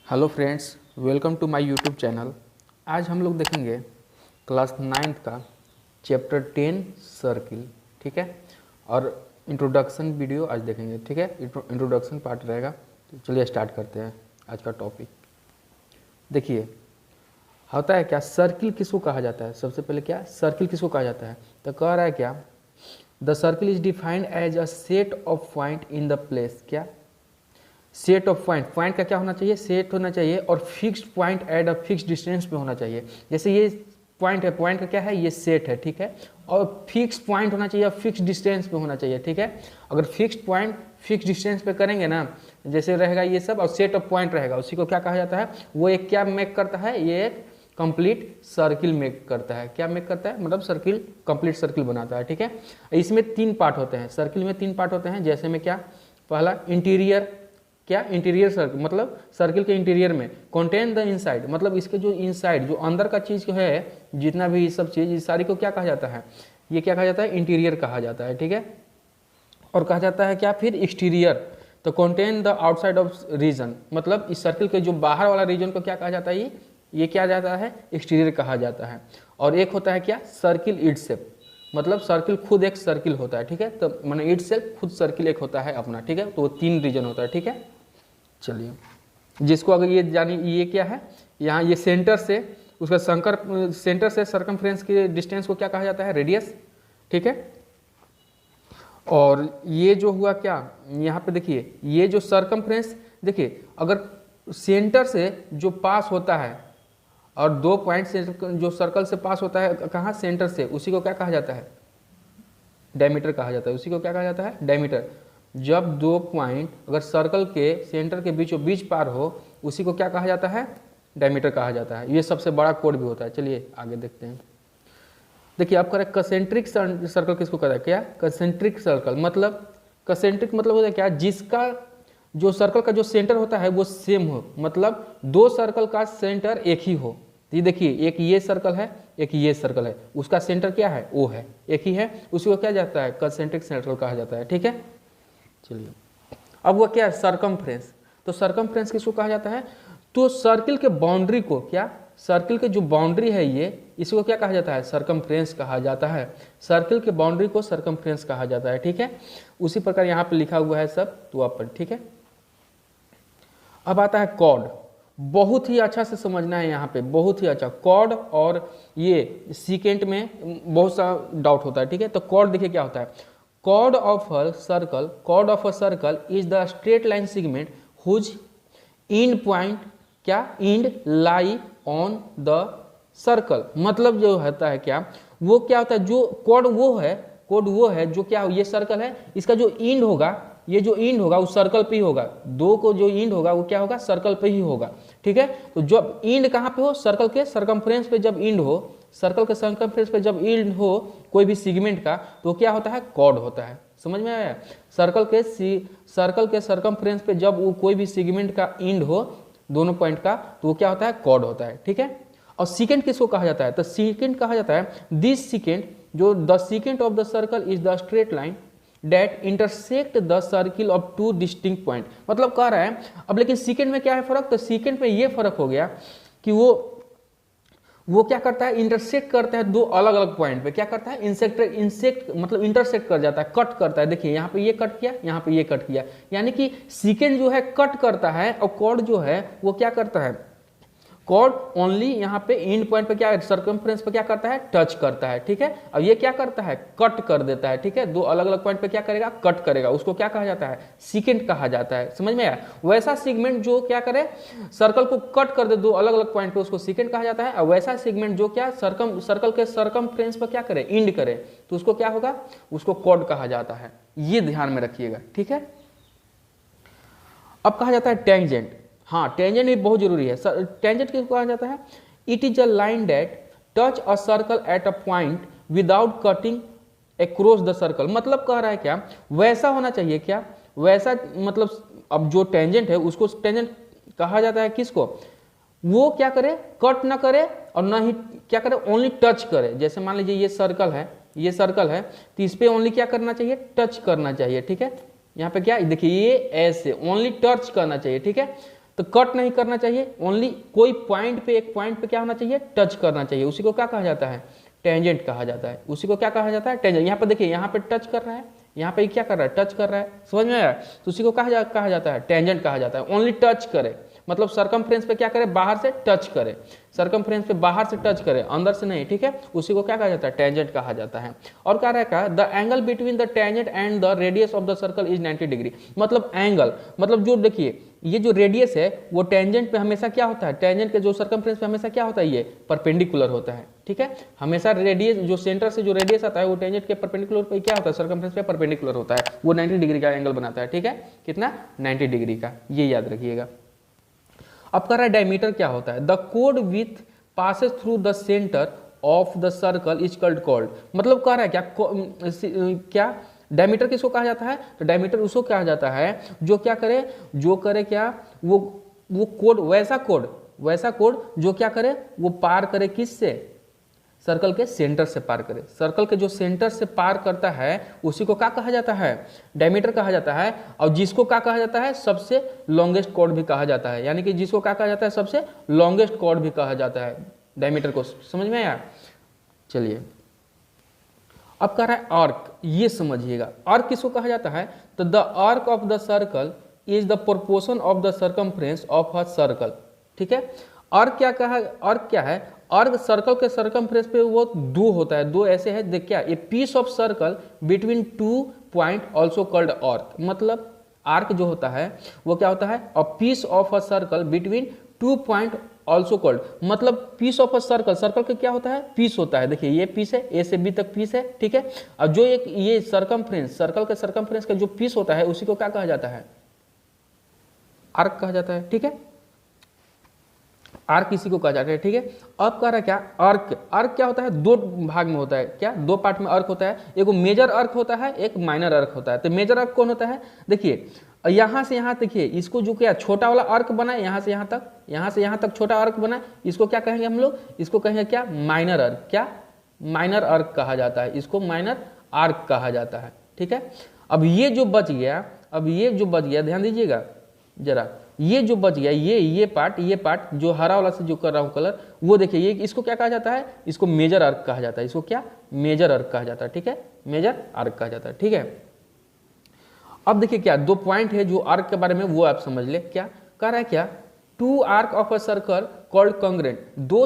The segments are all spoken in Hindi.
Hello friends, welcome to my YouTube channel. आज हम लोग देखेंगे क्लास 9th का चैप्टर 10 सर्किल। ठीक है, और इंट्रोडक्शन वीडियो आज देखेंगे। ठीक है, इंट्रोडक्शन पार्ट रहेगा। तो चलिए स्टार्ट करते हैं आज का टॉपिक। देखिए, होता है क्या, सर्किल किसको कहा जाता है। सबसे पहले क्या सर्किल किसको कहा जाता है, तो कह रहा है क्या, the circle is defined as a set of point in the place. क्या सेट ऑफ पॉइंट, पॉइंट का क्या होना चाहिए, सेट होना चाहिए, और fixed point at a fixed distance पे होना चाहिए। जैसे ये पॉइंट है, पॉइंट का क्या है, ये सेट है। ठीक है, और फिक्स्ड पॉइंट होना चाहिए, फिक्स्ड डिस्टेंस पे होना चाहिए। ठीक है, अगर फिक्स्ड पॉइंट फिक्स्ड डिस्टेंस पे करेंगे ना, जैसे रहेगा ये सब, और सेट ऑफ पॉइंट रहेगा, उसी को क्या कहा जाता है, वो एक क्या मेक करता है, ये एक कंप्लीट सर्किल मेक करता है। क्या मेक करता है, मतलब सर्किल, कंप्लीट सर्किल बनाता है। ठीक है, इसमें 3 पार्ट होते हैं, सर्किल में 3 पार्ट होते हैं। जैसे में क्या, पहला इंटीरियर, क्या इंटीरियर सर्किल, मतलब सर्किल के इंटीरियर में कंटेन द इनसाइड, मतलब इसके जो इनसाइड, जो अंदर का चीज है, जितना भी सब चीज, इस सारी को क्या कहा जाता है, ये क्या कहा जाता है, इंटीरियर कहा जाता है। ठीक है, और कहा जाता है क्या फिर एक्सटीरियर, तो contain the outside of region, मतलब इस सर्किल के जो बाहर वाला रीजन को क्या कहा जाता है, ये क्या जाता है, एक्सटीरियर कहा जाता है। और एक होता है क्या, सर्किल इटसेल्फ, मतलब सर्किल खुद एक सर्किल होता है। ठीक है, तो माने इटसेल्फ खुद सर्किल एक होता है अपना। ठीक है, तो वो 3 रीजन होता है। ठीक है, चलिए, जिसको अगर ये जानी, ये क्या है, यहाँ ये सेंटर से उसका सेंटर से सर्कमफ्रेंस के डिस्टेंस को क्या कहा जाता है, रेडियस। ठीक है, और ये जो हुआ क्या, यहाँ पे देखिए, ये जो सर्कमफ्रेंस, देखिए अगर सेंटर से जो पास होता है और 2 पॉइंट से जो सर्कल से पास होता है, कहाँ, सेंटर से, उसी को क्या कहा जाता है, डायमीटर कहा जाता है। उसी को क्या कहा जाता है, डायमीटर। जब 2 पॉइंट अगर सर्कल के सेंटर के बीचों बीच पार हो, उसी को क्या कहा जाता है, डायमीटर कहा जाता है। ये सबसे बड़ा कोड भी होता है। चलिए आगे देखते हैं। देखिए, आप करें कंसेंट्रिक सर्कल किसको कहता है, क्या कंसेंट्रिक सर्कल, मतलब कंसेंट्रिक मतलब होता है क्या, जिसका जो सर्कल का जो सेंटर होता है वो सेम हो, मतलब 2 सर्कल का सेंटर एक ही हो। ये देखिए, एक ये सर्कल है, एक ये सर्कल है, उसका सेंटर क्या है, ओ है, एक ही है, उसी को क्या जाता है, कंसेंट्रिक सर्कल कहा जाता है। ठीक है, चलिए अब वो क्या है, सर्कमफ्रेंस। तो सर्कमफ्रेंस किसको कहा जाता है, तो सर्किल के बाउंड्री को, क्या सर्किल के जो बाउंड्री है ये, इसको क्या कहा जाता है, सर्कमफ्रेंस कहा जाता है। सर्किल के बाउंड्री को सर्कमफ्रेंस कहा जाता है। ठीक है, उसी प्रकार यहाँ पे लिखा हुआ है सब, तो आप पर। ठीक है, अब आता है कॉर्ड। बहुत ही अच्छा से समझना है यहाँ पे, बहुत ही अच्छा कॉर्ड, और ये सीकेंट में बहुत सा डाउट होता है। ठीक है, तो कॉर्ड देखिए क्या होता है, chord of a circle, chord of a circle is the straight line segment whose end point, क्या end lie on the circle, मतलब जो होता है क्या, वो क्या होता है, जो कॉर्ड वो है जो क्या, ये सर्कल है, इसका जो इंड होगा, ये जो इंड होगा वो सर्कल पे ही होगा। 2 को जो इंड होगा वो क्या होगा, सर्कल पे ही होगा। ठीक है, तो जब इंड कहाँ पे हो, सर्कल के सर्कमफ्रेंस पे जब इंड हो, सर्कल के सर्कमफ्रेंस पे जब इंड हो कोई भी सेगमेंट का, तो क्या होता है, कॉर्ड होता है। समझ में आया, सर्कल के सर्कमफ्रेंस पे जब वो कोई भी सेगमेंट का इंड हो, दोनों पॉइंट का, तो वो क्या होता है, कॉर्ड होता है। ठीक है, और सीकेंट किसको कहा जाता है, तो सीकेंट कहा जाता है दिस सीकेंट, जो the secant of the circle is the straight line date intersect the circle of 2 distinct point, मतलब कह रहा है। अब लेकिन सीकेंट में क्या है फर्क, तो सीकेंट में ये फर्क हो गया कि वो क्या करता है, इंटरसेक्ट करता है 2 अलग अलग पॉइंट पे, क्या करता है, इंसेक्ट मतलब इंटरसेक्ट कर जाता है, कट करता है। देखिए यहाँ पे ये कट किया, यहाँ पे ये कट किया, यानी कि सीकेंट जो है कट करता है, और कॉर्ड जो है वो क्या करता है, कॉर्ड ओनली यहाँ पे एंड पॉइंट पे क्या है, सर्कमफ्रेंस पे क्या करता है, टच करता है। ठीक है, अब ये क्या करता है, कट कर देता है। ठीक है, 2 अलग अलग पॉइंट पे क्या करेगा, कट करेगा, उसको क्या कहा जाता है, सीकेंट कहा जाता है। समझ में आया, वैसा सेगमेंट जो क्या करे, सर्कल को कट कर दे 2 अलग अलग पॉइंट पे, उसको सीकेंट कहा जाता है। और वैसा सेगमेंट जो क्या सर्कल के सर्कमफ्रेंस पे क्या करे, इंड करे, तो उसको क्या होगा, उसको कॉर्ड कहा जाता है। ये ध्यान में रखिएगा। ठीक है, अब कहा जाता है टेंजेंट। हाँ, टेंजेंट भी बहुत जरूरी है। टेंजेंट किसको कहा जाता है, it is a line that touch a circle at a point without cutting across the circle, मतलब कह रहा है क्या, वैसा होना चाहिए, क्या वैसा, मतलब अब जो टेंजेंट है उसको टेंजेंट कहा जाता है किसको, वो क्या करे, कट ना करे और ना ही क्या करे, ओनली टच करे। जैसे मान लीजिए ये सर्कल है, तो इस पे ओनली क्या करना चाहिए, टच करना चाहिए। ठीक है, यहाँ पे क्या देखिए, ये ऐसे ओनली टच करना चाहिए। ठीक है, तो कट नहीं करना चाहिए, ओनली कोई पॉइंट पे, एक पॉइंट पे क्या होना चाहिए, टच करना चाहिए, उसी को क्या कहा जाता है, टेंजेंट कहा जाता है। उसी को क्या कहा जाता है, टेंजेंट। यहाँ पे देखिए, यहाँ पे टच कर रहा है, यहाँ पे क्या कर रहा है, टच कर रहा है, समझ में आया, तो उसी को कहा जाता है टेंजेंट कहा जाता है। ओनली टच करे, मतलब सरकमफ्रेंस पे क्या करे, बाहर से टच करे, सरकमफ्रेंस पे बाहर से टच करे, अंदर से नहीं, ठीक है, उसी को क्या कहा जाता है, टेंजेंट कहा जाता है। और कह रहा है the angle between the tangent and the radius of the circle is 90 degree. मतलब एंगल, मतलब जो देखिए ये जो रेडियस है वो टेंजेंट पे हमेशा क्या होता है, टेंजेंट के जो सर्कमफ्रेंस पे हमेशा क्या होता है, ये परपेंडिकुलर होता है, ठीक है। हमेशा रेडियस जो सेंटर से जो रेडियस आता है वो टेंजेंट के परपेंडिकुलर पे क्या होता है, सर्कमफ्रेंस पे परपेंडिकुलर होता है, वो 90 डिग्री का एंगल बनाता है, ठीक है, कितना, 90 डिग्री का, ये याद रखिएगा। अब कह रहा है डायमीटर क्या होता है, the code with passes through the centre of the circle is called. मतलब कह रहा है क्या डायमीटर किसको कहा जाता है, तो डायमीटर उसको कहा जाता है जो क्या करे, जो करे क्या, वो कोड, वैसा कोड जो क्या करे, वो पार करे किससे, सर्कल के सेंटर से पार करे। सर्कल के जो सेंटर से पार करता है उसी को क्या कहा जाता है, डायमीटर कहा जाता है। और जिसको क्या कहा जाता है, सबसे लॉन्गेस्ट कॉर्ड भी कहा जाता है, यानी कि जिसको क्या कहा जाता है, सबसे लॉन्गेस्ट कॉर्ड भी कहा जाता है डायमीटर को, समझ में आया। चलिए अब कह रहा है आर्क, ये समझिएगा, आर्क किसको कहा जाता है, तो the arc of the circle is the proportion of the circumference of a circle, ठीक है। आर्क क्या कहा, आर्क क्या है, आर्क सर्कल के सर्कमफ्रेंस पे वो दो होता है, दो ऐसे है, देख क्या, a piece of circle between 2 point also called arc. मतलब आर्क जो होता है वो क्या होता है, a piece of a circle between 2 point also called, मतलब piece of a circle, circle का क्या होता है, पीस होता है, देखिए ये पीस है, ए से बी तक पीस है, ठीक है। अब जो एक ये सर्कमफ्रेंस, सर्कल के सर्कमफ्रेंस का जो पीस होता है उसी को क्या कहा जाता है, आर्क कहा जाता है, ठीक है, आर्क इसी को कहा जाता है, ठीक है। अब कह रहा है क्या, आर्क, आर्क क्या होता है, दो भाग में होता है, क्या, दो पार्ट में आर्क होता है, एक मेजर आर्क होता है, एक माइनर आर्क होता है। तो मेजर आर्क कौन होता है, देखिए यहाँ से यहाँ देखिए, इसको जो क्या छोटा वाला आर्क बना है, यहाँ से यहाँ तक, यहाँ से यहाँ तक छोटा आर्क बना, इसको क्या कहेंगे हम लोग, इसको कहेंगे क्या, माइनर आर्क, क्या, माइनर आर्क कहा जाता है, इसको माइनर आर्क कहा जाता है, ठीक है। अब ये जो बच गया, अब ये जो बच गया, ध्यान दीजिएगा जरा, ये जो बच गया, ये पार्ट जो हरा वाला से जो कर रहा हूं कलर, वो देखिए, ये इसको क्या कहा जाता है, इसको मेजर आर्क कहा जाता है, इसको क्या, मेजर आर्क कहा जाता है, ठीक है, मेजर आर्क कहा जाता है, ठीक है। अब देखिए क्या, दो पॉइंट है जो आर्क के बारे में, वो आप समझ ले, क्या कह रहा है, क्या, 2 arc of a circle called congruent. जो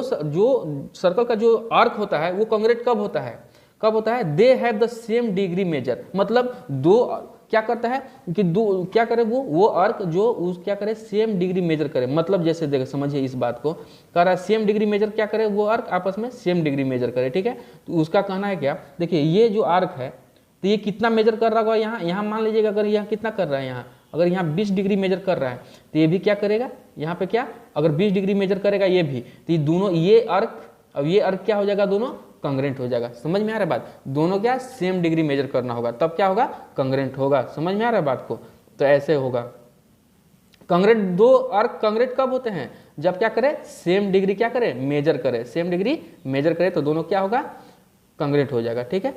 सर्कल का जो आर्क होता है वो कॉन्ग्रेंट कब होता है, कब होता है, they have the same degree measure. मतलब दो क्या करता है कि दो क्या करे, वो आर्क जो उस क्या करे, सेम डिग्री मेजर करे। मतलब जैसे देखो समझिए इस बात को, कह रहा है सेम डिग्री मेजर क्या करे, वो आर्क आपस में सेम डिग्री मेजर करे, ठीक है। तो उसका कहना है क्या, देखिए ये जो आर्क है तो ये कितना मेजर कर रहा होगा, यहाँ मान लीजिएगा, अगर यहाँ कितना कर रहा है, यहाँ अगर यहाँ 20 डिग्री मेजर कर रहा है तो ये भी क्या करेगा, यहाँ पे क्या, अगर 20 डिग्री मेजर करेगा ये भी, तो ये दोनों, ये आर्क अब ये आर्क क्या हो जाएगा, दोनों कंग्रेंट हो जाएगा। समझ में आ रहा है बात, दोनों क्या सेम डिग्री मेजर करना होगा, तब क्या होगा, कंग्रेंट होगा। समझ में आ रहा है बात को, तो ऐसे होगा कंग्रेंट। दो आर्क कंग्रेंट कब होते हैं, जब क्या करे, सेम डिग्री क्या करे, मेजर करे, सेम डिग्री मेजर करे, तो दोनों क्या होगा, कंग्रेंट हो जाएगा, ठीक है।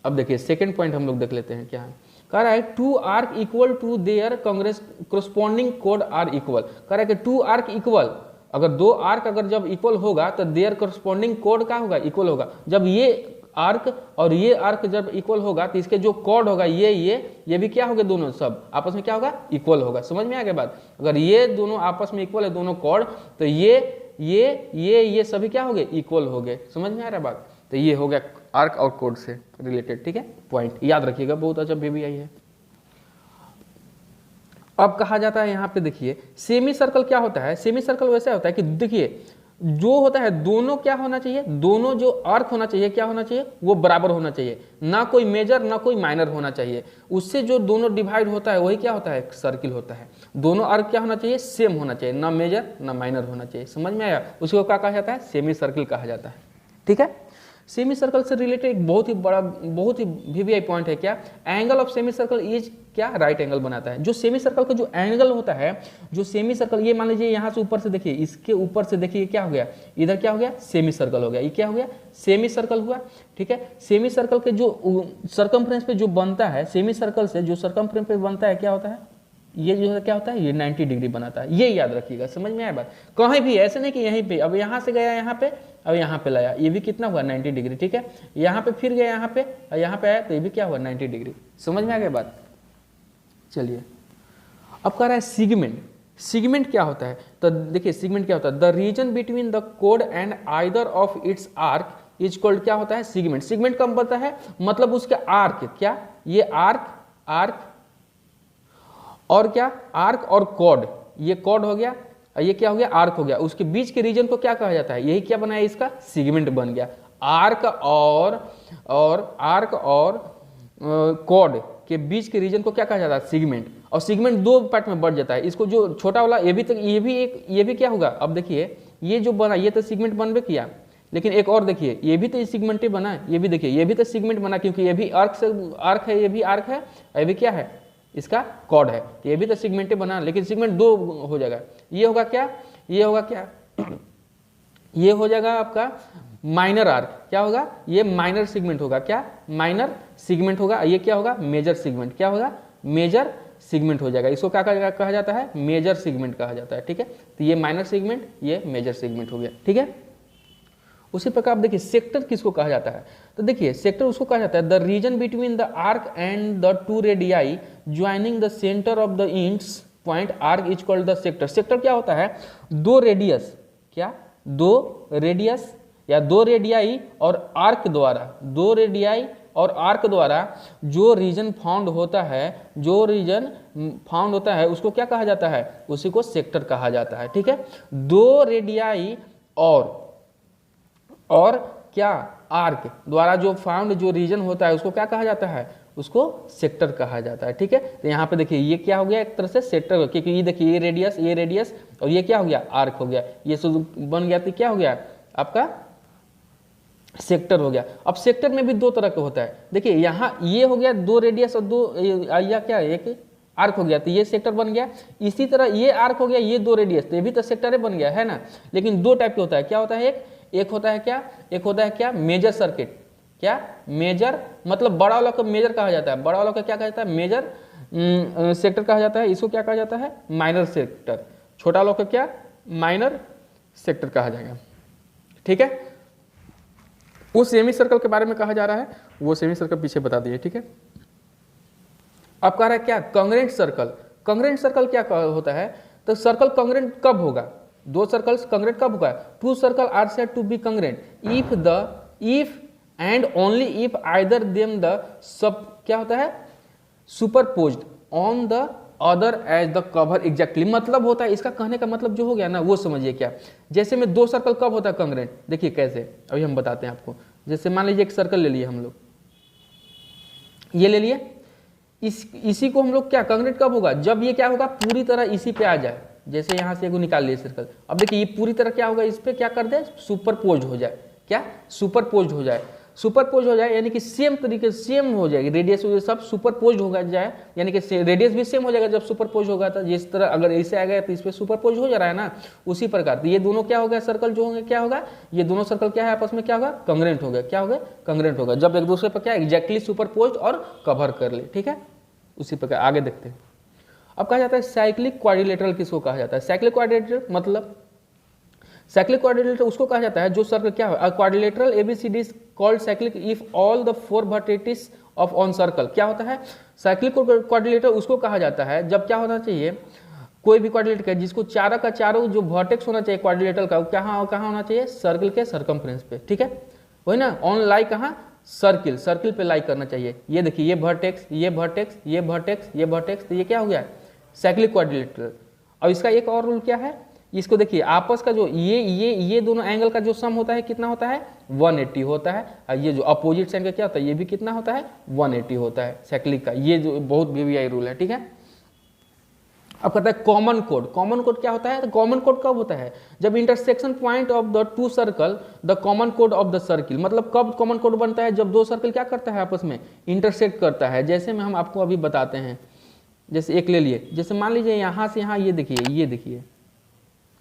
अब देखिए सेकंड पॉइंट हम लोग देख लेते हैं क्या है, कह रहा है 2 arc equal to their corresponding कोड आर इक्वल। कह रहा है कि 2 आर्क इक्वल, अगर दो आर्क अगर जब इक्वल होगा तो देयर कॉरेस्पॉन्डिंग कोड क्या होगा, इक्वल होगा। जब ये आर्क और ये आर्क जब इक्वल होगा तो इसके जो कोड होगा, ये भी क्या होगा, दोनों सब आपस में क्या होगा, इक्वल होगा। समझ में आ गया बात, अगर ये दोनों आपस में इक्वल है दोनों कोड, तो ये सभी क्या हो गए, इक्वल हो गए। समझ में आ रहा है बात, तो ये हो गया आर्क और कोड से रिलेटेड, ठीक है, पॉइंट याद रखिएगा, बहुत अच्छा VBI है। अब कहा जाता है यहाँ पे देखिए सेमी सर्कल क्या होता है, सेमी सर्कल वैसा होता है कि देखिए जो होता है दोनों क्या होना चाहिए, दोनों जो आर्क होना चाहिए क्या होना चाहिए, वो बराबर होना चाहिए, ना कोई मेजर ना कोई माइनर होना चाहिए। उससे जो दोनों डिवाइड होता है वही क्या होता है, सर्किल होता है। दोनों आर्क क्या होना चाहिए, सेम होना चाहिए, ना मेजर ना माइनर होना चाहिए। समझ में आया, उसको क्या कहा जाता है, सेमी सर्किल कहा जाता है, ठीक है। सेमी सर्कल से रिलेटेड एक बहुत ही VBI पॉइंट है, क्या, angle of semi circle is क्या, राइट एंगल बनाता है। जो सेमी सर्कल का जो एंगल होता है, जो सेमी सर्कल, ये मान लीजिए यहाँ से ऊपर से देखिए, इसके ऊपर से देखिए क्या हो गया, इधर क्या हो गया, सेमी सर्कल हो गया, ये क्या हो गया, सेमी सर्कल हुआ, ठीक है। सेमी सर्कल के जो सर्कमफ्रेंस पे जो बनता है, सेमी सर्कल से जो सर्कमफ्रेंस पे बनता है क्या होता है, ये जो है क्या होता है, ये 90 डिग्री बनाता है, ये याद रखिएगा, समझ में आया बात। कहीं भी ऐसे नहीं कि यहीं पे, अब यहाँ से गया यहाँ पे, अब यहाँ पे लाया, ये भी कितना हुआ 90 डिग्री, ठीक है। यहाँ पे फिर गया यहाँ पे, और यहाँ पे आया तो ये भी क्या हुआ 90 डिग्री, समझ में आ गया बात। चलिए अब कह रहा है सिगमेंट। सिगमेंट क्या होता है, तो देखिए सिगमेंट क्या होता है, the region between the code and either of its arc is called, क्या होता है सिगमेंट। सिगमेंट कब बनता है, मतलब उसके आर्क, क्या ये आर्क और क्या आर्क और कॉर्ड, ये कॉर्ड हो गया और ये क्या हो गया आर्क हो गया, उसके बीच के रीजन को क्या कहा जाता है, यही क्या बनाया इसका सिगमेंट बन गया। आर्क और कॉर्ड के बीच के रीजन को क्या कहा जाता है सिगमेंट। और सिगमेंट दो पार्ट में बढ़ जाता है, इसको जो छोटा वाला ये भी क्या होगा, अब देखिए ये जो बना ये तो सिगमेंट बनबे किया, लेकिन एक और देखिए ये भी तो सिगमेंट ही बना है, ये भी देखिए ये भी तो सिगमेंट बना, क्योंकि ये भी आर्क है, ये भी आर्क है, ये भी क्या है इसका कॉर्ड है, तो ये भी तो सिगमेंट ही बना, लेकिन सिगमेंट दो हो जाएगा। ये होगा क्या, ये हो जाएगा आपका माइनर आर्क, क्या होगा ये माइनर सिगमेंट होगा, क्या माइनर सिगमेंट होगा। ये क्या होगा मेजर सिगमेंट, क्या होगा मेजर सिगमेंट हो जाएगा, इसको क्या कहा जाता है मेजर सिगमेंट कहा जाता है, ठीक है। तो ये माइनर सिगमेंट, ये मेजर सिगमेंट हो गया, ठीक है। उसी प्रकार आप देखिए सेक्टर किसको कहा जाता है, तो देखिए सेक्टर उसको कहा जाता है the region between the arc and the two radii joining the centre of the ends point arc is called the sector. Sector क्या होता है, दो रेडियस, क्या दो रेडियस या दो रेडियाई और आर्क द्वारा, दो रेडियाई और आर्क द्वारा जो रीजन फाउंड होता है, उसको क्या कहा जाता है, उसी को सेक्टर कहा जाता है, ठीक है। दो रेडियाई और क्या आर्क द्वारा जो फाउंड जो रीजन होता है उसको क्या कहा जाता है, उसको सेक्टर कहा जाता है, ठीक है। तो यहाँ पे देखिए ये क्या हो गया एक तरह से सेक्टर, क्योंकि ये देखिए ये रेडियस और ये क्या हो गया आर्क हो गया, ये बन गया तो क्या हो गया आपका सेक्टर हो गया। अब सेक्टर में भी दो तरह का होता है, देखिए यहाँ ये हो गया दो रेडियस और दो या क्या एक आर्क हो गया, तो ये सेक्टर बन गया। इसी तरह ये आर्क हो गया, ये दो रेडियस, तो ये भी तो सेक्टर ही बन गया है ना। लेकिन दो टाइप के होता है, क्या होता है एक होता है क्या मेजर सर्किट, क्या मेजर मतलब बड़ा वाला को मेजर कहा जाता है, बड़ा वाला को क्या कहा जाता है मेजर सेक्टर कहा जाता है, इसको क्या कहा जाता है माइनर सेक्टर, छोटा वाला को क्या माइनर सेक्टर कहा जाएगा, ठीक है। वो सेमी सर्कल के बारे में कहा जा रहा है, वो सेमी सर्कल पीछे बता दिए, ठीक है। अब कह रहा है क्या कांग्रेंट सर्कल। कांग्रेंट सर्कल क्या होता है, तो सर्कल कांग्रेंट कब होगा, दो सर्कल्स कांग्रेंट कब होगा, two circle are said to be congruent if and only if either them the सब क्या होता है superimposed on the other as the cover exactly, मतलब होता है इसका कहने का मतलब जो हो गया ना वो समझिए क्या। जैसे में दो सर्कल कब होता है कांग्रेंट, देखिए कैसे अभी हम बताते हैं आपको। जैसे मान लीजिए एक सर्कल ले लिए हम लोग, ये ले लिए, इसी को हम लोग क्या कांग्रेंट कब होगा, जब ये क्या होगा पूरी तरह इसी पे आ जाए। जैसे यहाँ से एगो निकाल लिए सर्कल, अब देखिए ये पूरी तरह क्या होगा इस पे क्या कर दे सुपरपोज हो जाए, क्या सुपरपोज हो जाए, सुपरपोज हो जाए यानी कि सेम तरीके सेम हो जाएगी, रेडियस सब सुपरपोज होगा जाए, यानी कि रेडियस भी सेम हो जाएगा जब सुपरपोज होगा। तो जिस तरह अगर ऐसे आ गया तो इस पर सुपरपोज हो जा रहा है ना, उसी प्रकार तो ये दोनों क्या हो गया सर्कल जो होंगे क्या होगा, ये दोनों सर्कल क्या है आपस में क्या होगा कांग्रेंट हो गया, क्या हो गया कांग्रेंट होगा, जब एक दूसरे पर क्या एग्जैक्टली सुपरपोज और कवर कर ले, ठीक है। उसी प्रकार आगे देखते हैं। अब कहा जाता है साइक्लिक क्वाड्रिलेटरल किसको कहा जाता है, साइक्लिक क्वाड्रिलेटरल मतलब साइक्लिक क्वाड्रिलेटरल उसको कहा जाता है जो सर्कल क्या है quadrilateral ABCD is called cyclic if all the four vertex of on circle. क्या होता है साइक्लिक क्वाड्रिलेटरल उसको कहा जाता है जब क्या होना चाहिए कोई भी क्वाड्रिलेटर का जिसको चारों का चारों जो वर्टेक्स होना चाहिए क्वाड्रिलेटरल का कहाँ होना चाहिए सर्कल के सर्कमफ्रेंस पे, ठीक है वही ना ऑन लाई कहाँ सर्किल पे लाई करना चाहिए। ये देखिए ये वर्टेक्स ये वर्टेक्स ये वर्टेक्स ये वर्टेक्स, तो ये क्या हो गया साइक्लिक क्वाड्रिलेटरल। और इसका एक और रूल क्या है, इसको देखिए आपस का जो ये दोनों एंगल का जो सम होता है कितना होता है 180 होता है, और ये जो अपोजिट साइड का क्या होता है ये भी कितना होता है 180 होता है साइक्लिक का। ये जो बहुत वीवीआई रूल है, ठीक है। अब कहता है कॉमन कोड। कॉमन कोड क्या होता है, तो कॉमन कोड कब होता है जब intersection point of the two circle the common code of the circle, मतलब कब कॉमन कोड बनता है जब दो सर्कल क्या करता है आपस में इंटरसेक्ट करता है। जैसे में हम आपको अभी बताते हैं, जैसे एक ले लिए, जैसे मान लीजिए यहाँ से यहाँ ये देखिए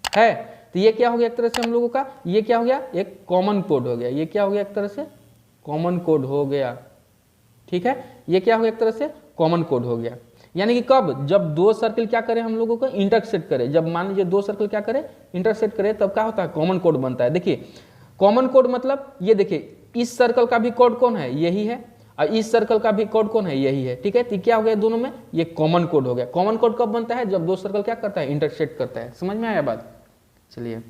है, तो ये क्या हो गया एक तरह से हम लोगों का ये क्या हो गया एक कॉमन कोड हो गया, ये क्या हो गया एक तरह से कॉमन कोड हो गया, ठीक है। ये क्या हो गया एक तरह से कॉमन कोड हो गया। यानी कि कब, जब दो सर्किल क्या करें हम लोगों को इंटरसेक्ट करें, जब मान लीजिए दो सर्किल क्या करें इंटरसेक्ट करें, तब क्या होता है कॉमन कोड बनता है। देखिए कॉमन कोड मतलब ये देखिए इस सर्कल का भी कोड कौन है, यही है, और इस सर्कल का भी कोड कौन है, यही है, ठीक है। तो क्या हो गया दोनों में, ये कॉमन कोड हो गया। कॉमन कोड कब बनता है, जब दो सर्कल क्या करता है इंटरसेक्ट करता है। समझ में आया बात। चलिए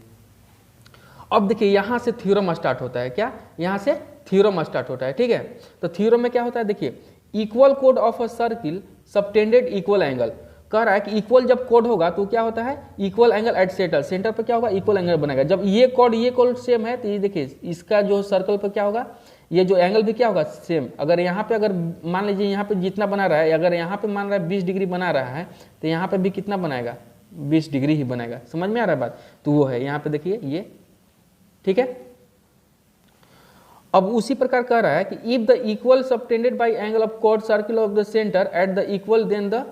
अब देखिए यहां से थ्योरम स्टार्ट होता है, क्या यहां से थ्योरम स्टार्ट होता है, ठीक है। तो थ्योरम में क्या होता है, देखिए equal code of a circle subtended equal angle, कह रहा है कि इक्वल जब कोड होगा तो क्या होता है equal angle at centre, centre पर क्या होगा इक्वल एंगल बनेगा। जब ये कोड सेम है तो ये देखिए इसका जो सर्कल पर क्या होगा, ये जो एंगल भी क्या होगा सेम। अगर यहाँ पे अगर मान लीजिए यहाँ पे जितना बना रहा है, अगर यहाँ पे मान रहा है 20 डिग्री बना रहा है तो यहाँ पे भी कितना बनाएगा 20 डिग्री ही बनेगा। समझ में आ रहा है बात। तो वो है यहाँ पे देखिए ये, ठीक है। अब उसी प्रकार कह रहा है कि if the equal subtended by angle of chord circle of the centre at the equal then the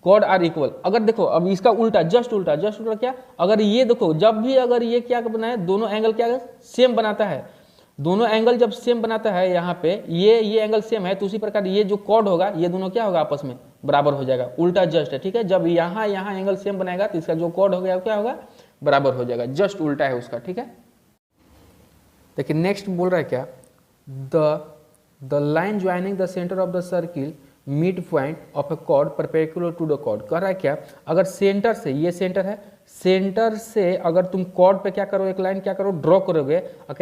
chord are equal. अगर देखो अब इसका उल्टा, जस्ट उल्टा क्या, अगर ये देखो जब भी अगर ये क्या बनाए दोनों एंगल क्या सेम बनाता है, दोनों एंगल जब सेम बनाता है यहाँ पे ये एंगल सेम है, तो उसी प्रकार ये जो कॉर्ड होगा ये दोनों क्या होगा आपस में बराबर हो जाएगा, उल्टा जस्ट है, ठीक है। जब यहाँ एंगल सेम बनाएगा तो इसका जो कॉर्ड हो गया क्या होगा बराबर हो जाएगा, जस्ट उल्टा है उसका, ठीक है। देखिए नेक्स्ट बोल रहा है क्या, the line joining the centre of the circle mid point of a chord perpendicular to the chord. कह रहा है क्या, अगर सेंटर से, ये सेंटर है, सेंटर से अगर तुम कॉर्ड पे क्या करो एक लाइन क्या करो ड्रॉ करोगे, और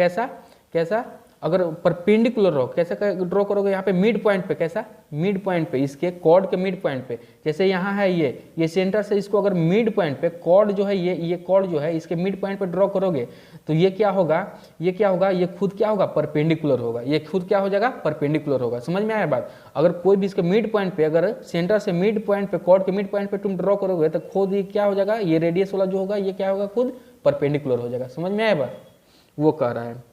कैसा अगर परपेंडिकुलर हो कैसे ड्रॉ करोगे, यहाँ पे मिड पॉइंट पे, कैसा मिड पॉइंट पे, इसके कॉर्ड के मिड पॉइंट पे, जैसे यहाँ है ये सेंटर से इसको अगर मिड पॉइंट पे कॉर्ड जो है ये कॉर्ड जो है इसके मिड पॉइंट पे ड्रॉ करोगे तो ये क्या होगा, ये खुद क्या होगा परपेंडिकुलर होगा, ये खुद क्या हो जाएगा परपेंडिकुलर होगा। समझ में आया बात। अगर कोई भी इसके मिड पॉइंट पे, अगर सेंटर से मिड पॉइंट पे कॉर्ड के मिड पॉइंट पे तुम ड्रॉ करोगे तो खुद ये क्या हो जाएगा, ये रेडियस वाला जो होगा ये क्या होगा खुद परपेंडिकुलर हो जाएगा। समझ में आया बात, वो कह रहा है।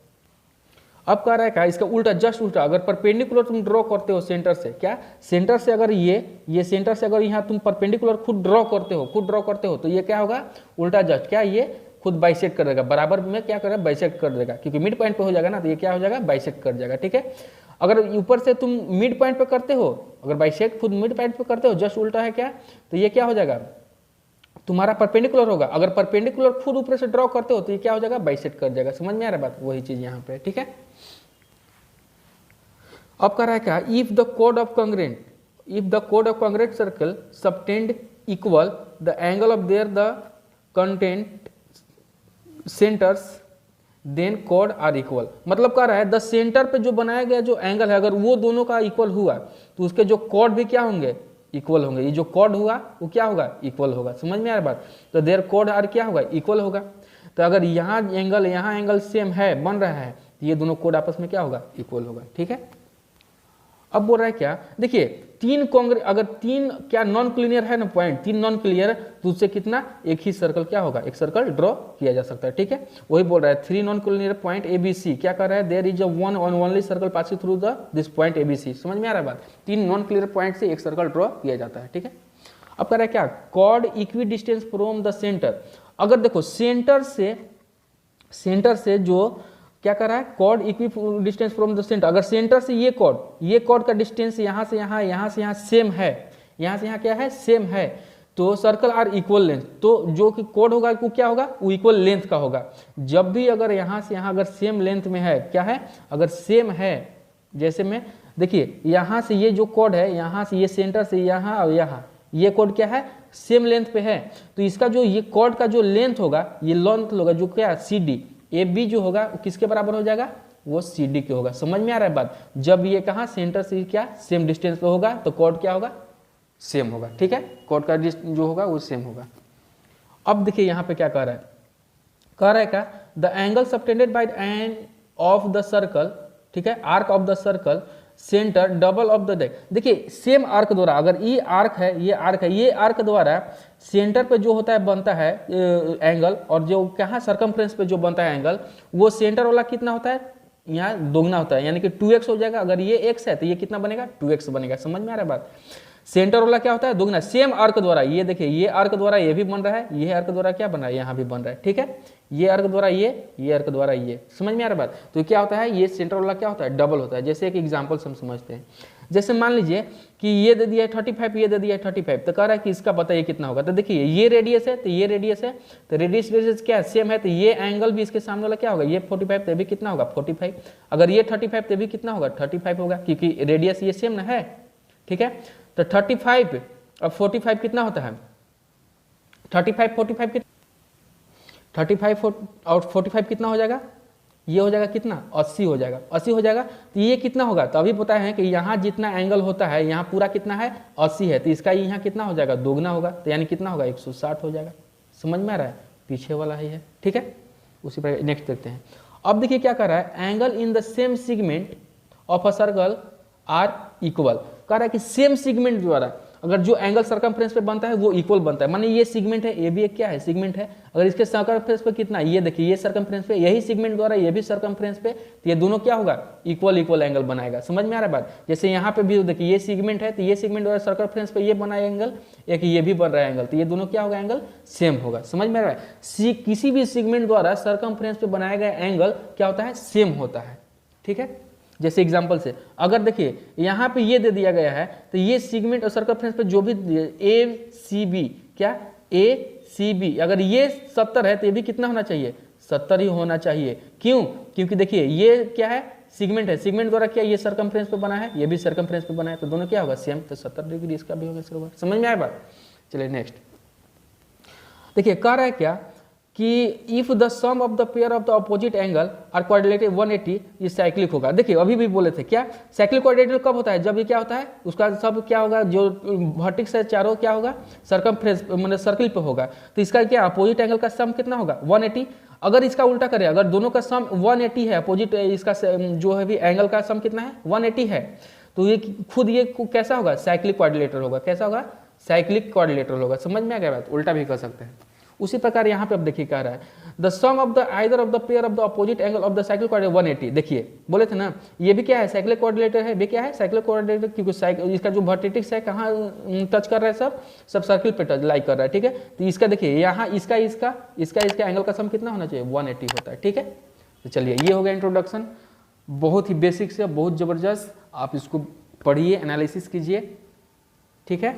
अब कह रहा है क्या, इसका उल्टा जस्ट उल्टा, अगर परपेंडिकुलर तुम ड्रॉ करते हो सेंटर से, क्या सेंटर से अगर ये सेंटर से अगर यहाँ तुम परपेंडिकुलर खुद ड्रॉ करते हो तो ये क्या होगा उल्टा जस्ट, क्या ये खुद बाइसेक्ट कर देगा, बराबर में क्या करेगा बाइसेक्ट कर देगा, क्योंकि मिड पॉइंट पे हो जाएगा ना तो ये क्या हो जाएगा बाइसेक्ट कर जाएगा, ठीक है। अगर ऊपर से तुम मिड पॉइंट पे करते हो, अगर बाइसेक्ट खुद मिड पॉइंट पे करते हो, जस्ट उल्टा है क्या, तो ये क्या हो जाएगा तुम्हारा परपेंडिकुलर होगा। अगर परपेंडिकुलर खुद ऊपर से ड्रॉ करते हो तो ये क्या हो जाएगा बाइसेक्ट कर जाएगा। समझ में आ रहा है बात, वही चीज यहाँ पे, ठीक है। अब कह रहा है क्या, इफ द कोड of congruent circle subtend equal the angle of their the content centres then chord are equal. मतलब कह रहा है द सेंटर पे जो बनाया गया जो एंगल है अगर वो दोनों का इक्वल हुआ तो उसके जो कॉर्ड भी क्या होंगे इक्वल होंगे। ये जो कॉर्ड हुआ वो क्या होगा इक्वल होगा। समझ में आ रहा बात। तो देयर कॉर्ड आर क्या होगा इक्वल होगा। तो अगर यहाँ एंगल सेम है बन रहा है तो ये दोनों कोड आपस में क्या होगा इक्वल होगा, ठीक है। अब बोल रहा है क्या, देखिए अगर तीन क्या नॉन क्लिनियर है ना पॉइंट, तीन नॉन क्लियर तो उससे कितना एक ही सर्कल क्या होगा एक सर्कल ड्रॉ किया जा सकता है, ठीक है। वही बोल रहा है 3 नॉन क्लिनियर पॉइंट ABC क्या कर रहा है, there is a one on only circle passing through this point ABC। समझ में आ रहा है बात। 3 नॉन क्लियर पॉइंट से एक सर्कल ड्रॉ किया जाता है, ठीक है। अब कह रहा है क्या, chord equidistance from the centre. अगर देखो सेंटर से जो क्या कर रहा है chord equidistance from the centre, अगर सेंटर से ये कॉर्ड का डिस्टेंस यहाँ से यहाँ सेम है, यहाँ से यहाँ क्या है सेम है, तो सर्कल आर इक्वल लेंथ, तो जो कि कॉर्ड होगा वो क्या होगा वो इक्वल लेंथ का होगा। जब भी अगर यहाँ से यहाँ अगर सेम लेंथ में है, क्या है अगर सेम है, जैसे में देखिए यहाँ से ये जो कॉर्ड है यहाँ से ये सेंटर से यहाँ और यहाँ ये कॉर्ड क्या है सेम लेंथ पे है, तो इसका जो ये कॉर्ड का जो लेंथ होगा ये लेंथ होगा जो क्या CD AB जो होगा वो किसके बराबर हो जाएगा वो CD के होगा। समझ में आ रहा है बात। जब ये कहाँ सेंटर से क्या सेम डिस्टेंस पे होगा तो कॉर्ड क्या होगा सेम होगा, ठीक है। कॉर्ड का जो होगा वो सेम होगा। अब देखिए यहाँ पे क्या कह रहा है क्या, the angle subtended bye end of the circle, ठीक है, arc of the circle centre double of the deck. देखिए सेम आर्क द्वारा, अगर ये आर्क है ये आर्क द्वारा सेंटर पे जो होता है बनता है एंगल, और जो कहाँ सरकमफ्रेंस पे जो बनता है एंगल वो सेंटर वाला कितना होता है यहाँ दोगुना होता है, यानी कि 2x हो जाएगा। अगर ये x है तो ये कितना बनेगा 2x बनेगा। समझ में आ रहा है बात। सेंटर वाला क्या होता है, दुगना। सेम अर्क द्वारा, ये देखिए ये अर्क द्वारा ये भी बन रहा है, ये अर्क द्वारा क्या बन रहा है, यहाँ भी बन रहा है, ठीक है। ये अर्क द्वारा ये अर्क द्वारा ये, समझ में आ रहा बात। तो क्या होता है, ये सेंटर वाला क्या होता है, डबल होता है। जैसे एक एग्जाम्पल हम समझते हैं, जैसे मान लीजिए कि ये दे दिया है 35, ये दे दिया है 35, तो कह रहा है कि इसका बताइए कितना होगा। तो देखिए ये रेडियस है, तो ये रेडियस है, तो रेडियस क्या है, सेम है, तो ये एंगल भी इसके सामने वाला क्या होगा, ये 45, तो भी कितना होगा 45। अगर ये 35, तो भी कितना होगा 35 होगा, क्योंकि रेडियस ये सेम ना है, ठीक है। तो 35 और 45 कितना होता है, 35 45 35 और 45 कितना हो जाएगा, ये हो जाएगा कितना 80 हो जाएगा, 80 हो जाएगा। तो ये कितना होगा, तो अभी पता है कि यहाँ जितना एंगल होता है यहाँ पूरा कितना है 80 है, तो इसका यहाँ कितना हो जाएगा, दोगुना होगा, तो यानी कितना होगा 160 हो जाएगा। समझ में आ रहा है, पीछे वाला ही है, ठीक है। उसी पर नेक्स्ट देखते हैं। अब देखिए क्या कर रहा है, angle in the same segment of a circle are equal. कह रहा है कि सेम सेगमेंट द्वारा अगर जो एंगल सर्कमफ्रेंस पे बनता है वो इक्वल बनता है। माने ये सेगमेंट है, ये भी एक क्या है सेगमेंट है, अगर इसके सर्कमफ्रेंस पे कितना, ये देखिए ये सर्कमफ्रेंस पे, यही सेगमेंट द्वारा ये भी सर्कमफ्रेंस पे, तो ये दोनों क्या होगा, इक्वल एंगल बनाएगा। समझ में आ रहा है बात। जैसे यहाँ पे भी देखिए ये सेगमेंट है, तो ये सेगमेंट द्वारा सर्कमफ्रेंस पे ये बना एंगल, एक ये भी बन रहा है एंगल, तो ये दोनों क्या होगा, एंगल सेम होगा। समझ में आ रहा है, किसी भी सेगमेंट द्वारा सर्कमफ्रेंस पे बनाया गया एंगल क्या होता है, सेम होता है, ठीक है। जैसे एग्जांपल से अगर देखिए यहाँ पे ये दे दिया गया है, तो ये सेगमेंट और सर्कमफ्रेंस पे जो भी ए सी बी, क्या ए सी बी, अगर ये 70 है तो ये भी कितना होना चाहिए, 70 ही होना चाहिए। क्यों, क्योंकि देखिए ये क्या है, सेगमेंट है, सेगमेंट द्वारा क्या ये सर्कमफ्रेंस पे बना है, ये भी सर्कमफ्रेंस पे बना है, तो दोनों क्या होगा सेम, तो 70 डिग्री इसका भी होगा, इसका होगा। समझ में आया बात। चलिए नेक्स्ट देखिए, कह रहा है क्या कि if the sum of the pair of the opposite angle are quadrilateral 180, ये साइक्लिक होगा। देखिए अभी भी बोले थे क्या, साइक्लिक क्वाड्रिलेटरल कब होता है, जब ये क्या होता है, उसका सब क्या होगा, जो वर्टेक्स है चारों क्या होगा, सर्कमफ्रेंस मतलब सर्किल पे होगा, तो इसका क्या अपोजिट एंगल का सम कितना होगा 180। अगर इसका उल्टा करें, अगर दोनों का सम 180 है, अपोजिट इसका जो है भी एंगल का सम कितना है 180 है, तो ये खुद ये कैसा होगा, साइक्लिक क्वाड्रिलेटरल होगा। कैसा होगा, साइक्लिक क्वाड्रिलेटरल होगा। समझ में आ गया बात, उल्टा भी कर सकते हैं। उसी प्रकार यहाँ पे अब देखिए कह रहा है the sum of the either of the pair of the opposite angle of the cyclic quadrilateral 180। देखिए बोले थे ना, ये भी क्या है, साइक्लिक क्वाड्रिलेटर है, भी क्या है साइक्लिक क्वाड्रिलेटर, क्योंकि इसका जो वर्टेक्स है कहाँ टच कर रहा है, सब सर्किल पे टच लाइक कर रहा है, ठीक है। तो इसका देखिए यहाँ इसका एंगल का सम कितना होना चाहिए 180 होता है, ठीक है। तो चलिए ये हो गया इंट्रोडक्शन, बहुत ही बेसिक से बहुत जबरदस्त, आप इसको पढ़िए, एनालिसिस कीजिए, ठीक है।